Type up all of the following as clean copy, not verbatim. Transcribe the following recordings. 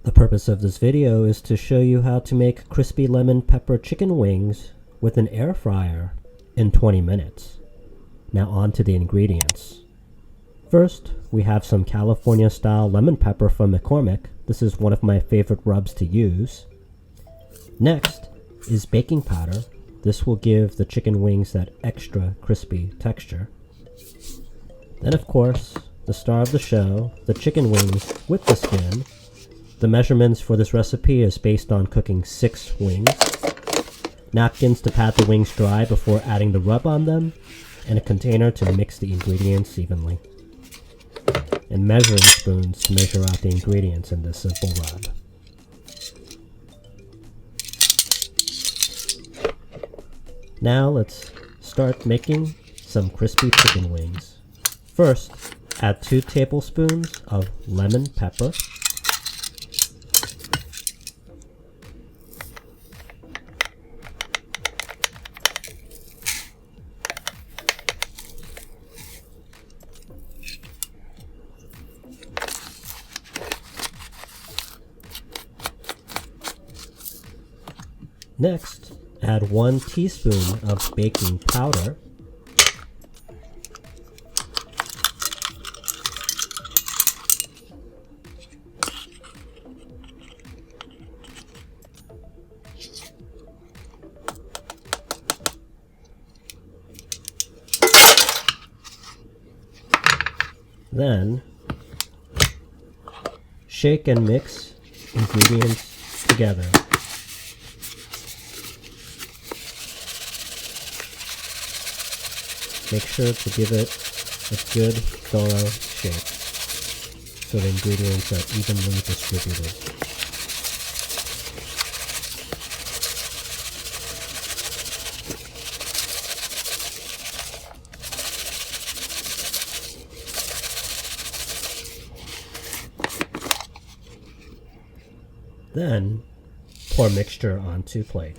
The purpose of this video is to show you how to make crispy lemon pepper chicken wings with an air fryer in 20 minutes. Now on to the ingredients. First, we have some California style lemon pepper from McCormick. This is one of my favorite rubs to use. Next is baking powder. This will give the chicken wings that extra crispy texture. Then of course, the star of the show, the chicken wings with the skin. The measurements for this recipe is based on cooking 6 wings. Napkins to pat the wings dry before adding the rub on them, and a container to mix the ingredients evenly. And measuring spoons to measure out the ingredients in this simple rub. Now let's start making some crispy chicken wings. First, add 2 tablespoons of lemon pepper. Next, add 1 teaspoon of baking powder. Then, shake and mix ingredients together. Make sure to give it a good, thorough shake so the ingredients are evenly distributed. Then, pour mixture onto plate.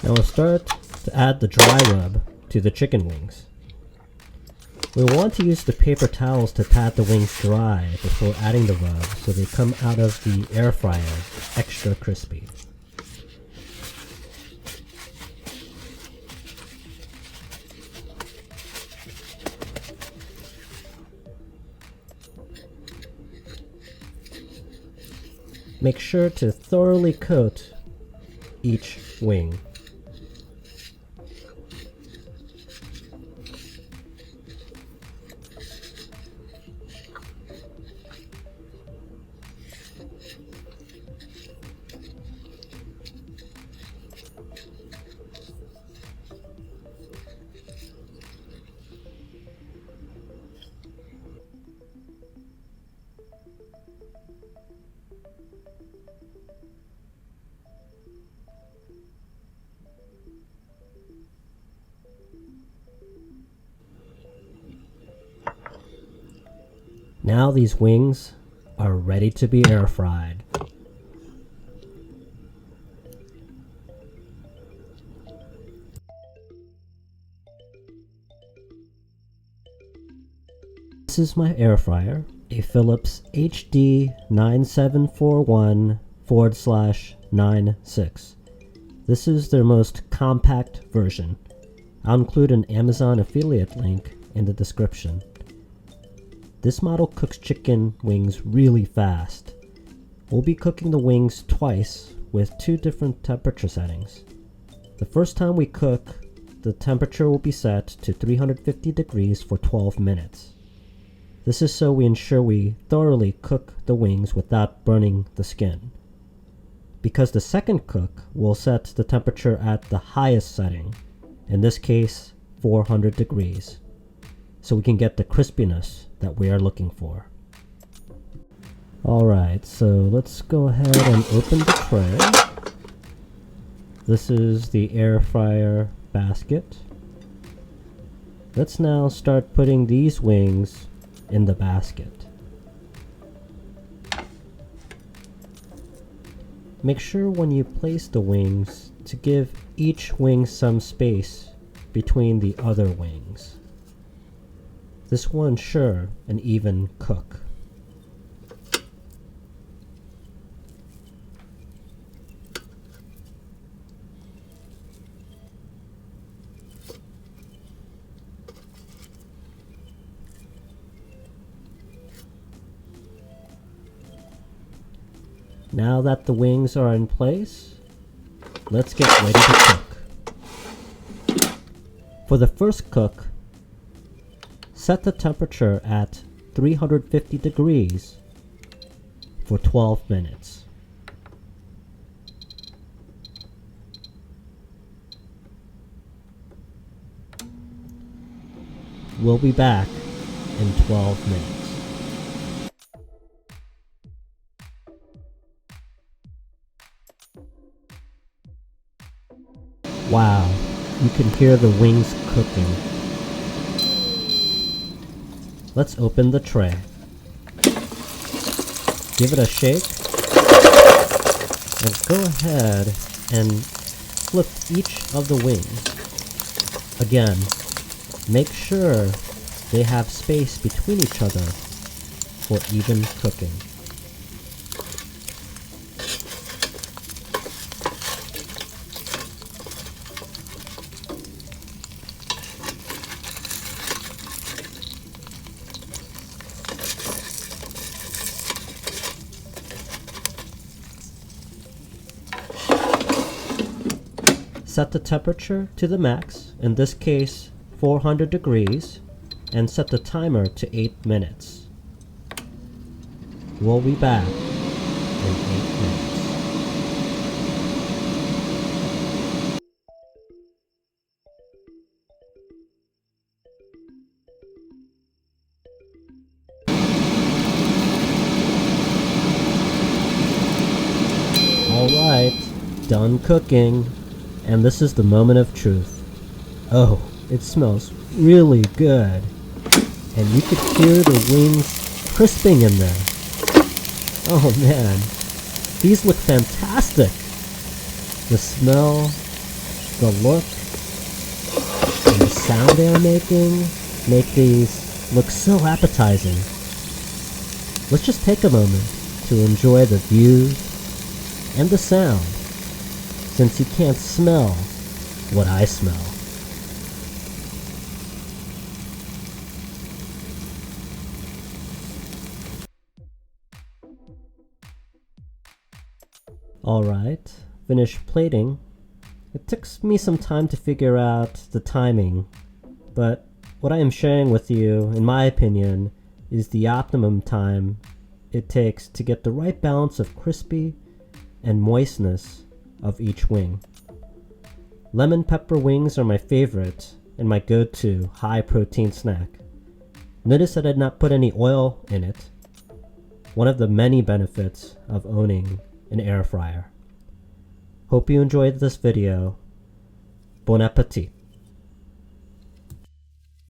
Now we'll start to add the dry rub to the chicken wings. We want to use the paper towels to pat the wings dry before adding the rub so they come out of the air fryer extra crispy. Make sure to thoroughly coat each wing. Now these wings are ready to be air fried. This is my air fryer, a Philips HD 9741/96. This is their most compact version. I'll include an Amazon affiliate link in the description. This model cooks chicken wings really fast. We'll be cooking the wings twice with 2 different temperature settings. The first time we cook, the temperature will be set to 350 degrees for 12 minutes. This is so we ensure we thoroughly cook the wings without burning the skin. Because the second cook will set the temperature at the highest setting, in this case 400 degrees, so we can get the crispiness that we are looking for. Alright, so let's go ahead and open the tray. This is the air fryer basket. Let's now start putting these wings in the basket. Make sure when you place the wings to give each wing some space between the other wings. This will ensure an even cook. Now that the wings are in place, let's get ready to cook. For the first cook, set the temperature at 350 degrees for 12 minutes. We'll be back in 12 minutes. Wow, you can hear the wings cooking. Let's open the tray. Give it a shake. And go ahead and flip each of the wings. Again, make sure they have space between each other for even cooking. Set the temperature to the max, in this case 400 degrees, and set the timer to 8 minutes. We'll be back in 8 minutes. Alright, done cooking. And this is the moment of truth. Oh, it smells really good. And you could hear the wings crisping in there. Oh man, these look fantastic. The smell, the look, and the sound they're making make these look so appetizing. Let's just take a moment to enjoy the views and the sound, since you can't smell what I smell. Alright, finished plating. It took me some time to figure out the timing, but what I am sharing with you, in my opinion, is the optimum time it takes to get the right balance of crispy and moistness of each wing. Lemon pepper wings are my favorite and my go-to high protein snack. Notice that I did not put any oil in it, one of the many benefits of owning an air fryer. Hope you enjoyed this video. Bon appetit.